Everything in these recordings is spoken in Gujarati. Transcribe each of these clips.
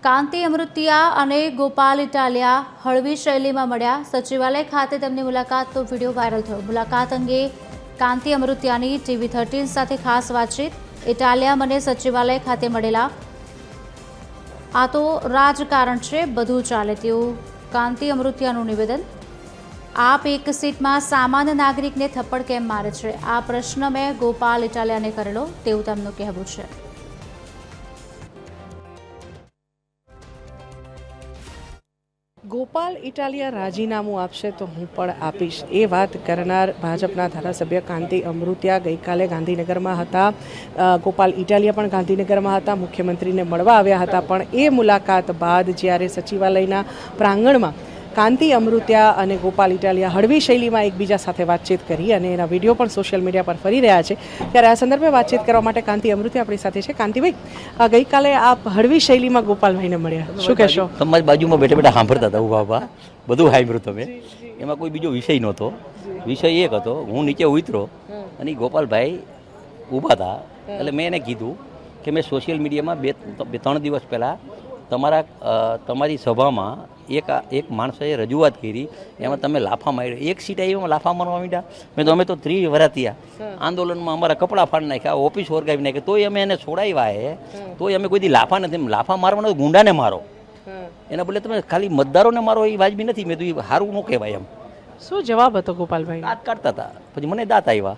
કાંતિ અમૃતિયા અને ગોપાલ ઇટાલિયા હળવી શૈલીમાં મળ્યા। સચિવાલય ખાતે તેમની મુલાકાતનો વિડીયો વાયરલ થયો। મુલાકાત અંગે કાંતિ અમૃતિયાની TV13 સાથે ખાસ વાતચીત। ઇટાલિયા મને સચિવાલય ખાતે મળેલા। આ તો રાજકારણ છે, બધું ચાલે તેવું કાંતિ અમૃતિયાનું નિવેદન। આપ એક સીટમાં સામાન્ય નાગરિકને થપ્પડ કેમ મારે છે, આ પ્રશ્ન મેં ગોપાલ ઇટાલિયાને કરેલો તેવું તેમનું કહેવું છે। ગોપાલ ઇટાલિયા રાજીનામું આપશે તો હું પણ આપીશ, એ વાત કરનાર ભાજપના ધારાસભ્ય કાંતિ અમૃતિયા ગઈકાલે ગાંધીનગરમાં હતા। ગોપાલ ઇટાલિયા પણ ગાંધીનગરમાં હતા, મુખ્યમંત્રીને મળવા આવ્યા હતા। પણ એ મુલાકાત બાદ જ્યારે સચિવાલયના પ્રાંગણમાં કાંતિ અમૃતિયા અને ગોપાલ ઇટાલિયા હળવી શૈલીમાં એકબીજા સાથે વાતચીત કરી અને એના વિડીયો પણ સોશિયલ મીડિયા પર ફરી રહ્યા છે, ત્યારે આ સંદર્ભે વાતચીત કરવા માટે કાંતિ અમૃતિયા આપણી સાથે છે। કાંતિભાઈ, ગઈકાલે આપ હળવી શૈલીમાં ગોપાલભાઈને મળ્યા, શું કહેશો? તમારી બાજુમાં બેઠા બેઠા સાંભળતા હતા, ઉભા ઉભા બધું સાંભળ્યું તમે। એમાં કોઈ બીજો વિષય નહોતો, વિષય એક હતો, હું નીચે ઉતરો અને ગોપાલભાઈ ઊભા હતા, એટલે મેં એને કીધું કે મેં સોશિયલ મીડિયામાં બે ત્રણ દિવસ પહેલાં તમારી સભામાં એક માણસે રજૂઆત કરી, એમાં તમે લાફા માર્યા, એક સીટ આવી એમાં લાફા મારવા માંડ્યા। મેં તો અમે તો 30 વર્ષથી આંદોલનમાં અમારા કપડાં ફાડી નાખ્યા, ઓફિસ વર્ગાવી નાખી, તોય અમે એને છોડાવ્યા, તોય અમે કોઈ દી લાફા નથી, લાફા મારવાનો ગુંડાને મારો, એના બદલે તમે ખાલી મતદારોને મારો એ વાજબી નથી। મેં તો એ સારું ન કહેવાય એમ। શું જવાબ હતો ગોપાલભાઈ? દાંત કાઢતા હતા, પછી મને દાંત આવ્યા।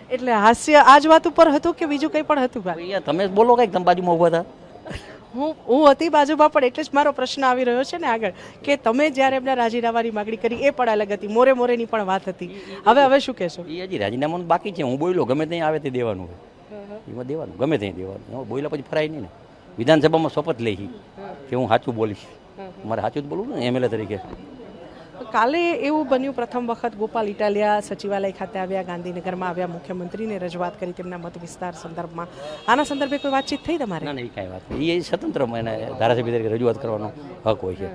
એટલે હાસ્ય આ જ વાત ઉપર હતું કે બીજું કંઈ પણ હતું? તમે બોલો કંઈક, તમે બાજુમાં ઊભા હતા। હું હતી બાજુમાં, પણ એટલે જ મારો પ્રશ્ન આવી રહ્યો છે ને આગળ, કે તમે જ્યારે એમના રાજીનામાની માગણી કરી એ પણ અલગ હતી, મોરેની પણ વાત હતી। હવે શું કહેશો? એ હજી રાજીનામાનું બાકી છે, હું બોલ્યો ગમે ત્યાં આવે તે દેવાનું, એમાં દેવાનું, ગમે ત્યાં દેવાનું, બોલ્યા પછી ફરાય નહીં ને। વિધાનસભામાં શપથ લઈ કે હું સાચું બોલીશ, મારે સાચું જ બોલવું ને MLA તરીકે। કાલે એવું બન્યું, પ્રથમ વખત ગોપાલ ઇટાલિયા સચિવાલય ખાતે આવ્યા, ગાંધીનગરમાં આવ્યા, મુખ્યમંત્રીને રજૂઆત કરી તેમના મત વિસ્તાર સંદર્ભમાં। આના સંદર્ભે કોઈ વાતચીત થઈ તમારે? ના, એ કાંઈ વાત નહીં, એ સ્વતંત્ર એને ધારાસભ્ય તરીકે રજૂઆત કરવાનો હક હોય છે।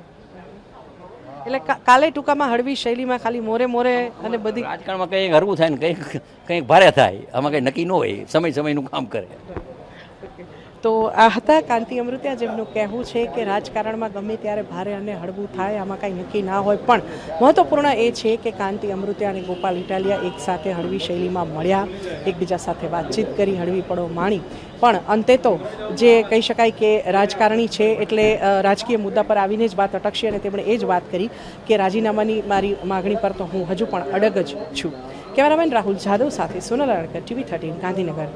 એટલે કાલે ટૂંકામાં હળવી શૈલીમાં ખાલી મોરે અને બધી રાજકારણમાં કંઈક હરવું થાય ને કંઈક ભારે થાય, આમાં કંઈ નક્કી ન હોય, સમયનું કામ કરે। તો આ હતા કાંતિ અમૃતિયા, જેમનું કહેવું છે કે રાજકારણમાં ગમે ત્યારે ભારે અને હળવું થાય, આમાં કાંઈ નક્કી ના હોય। પણ મહત્વપૂર્ણ એ છે કે કાંતિ અમૃતિયા અને ગોપાલ ઇટાલિયા એક સાથે હળવી શૈલીમાં મળ્યા, એકબીજા સાથે વાતચીત કરી, હળવી પળો માણી। પણ અંતે તો જે કહી શકાય કે રાજકારણી છે એટલે રાજકીય મુદ્દા પર આવીને જ વાત અટકશે, અને તેમણે એ જ વાત કરી કે રાજીનામાની મારી માગણી પર તો હું હજુ પણ અડગ જ છું। કેમેરામેન રાહુલ જાદવ સાથે સોનલ અડકર, TV13 ગાંધીનગર।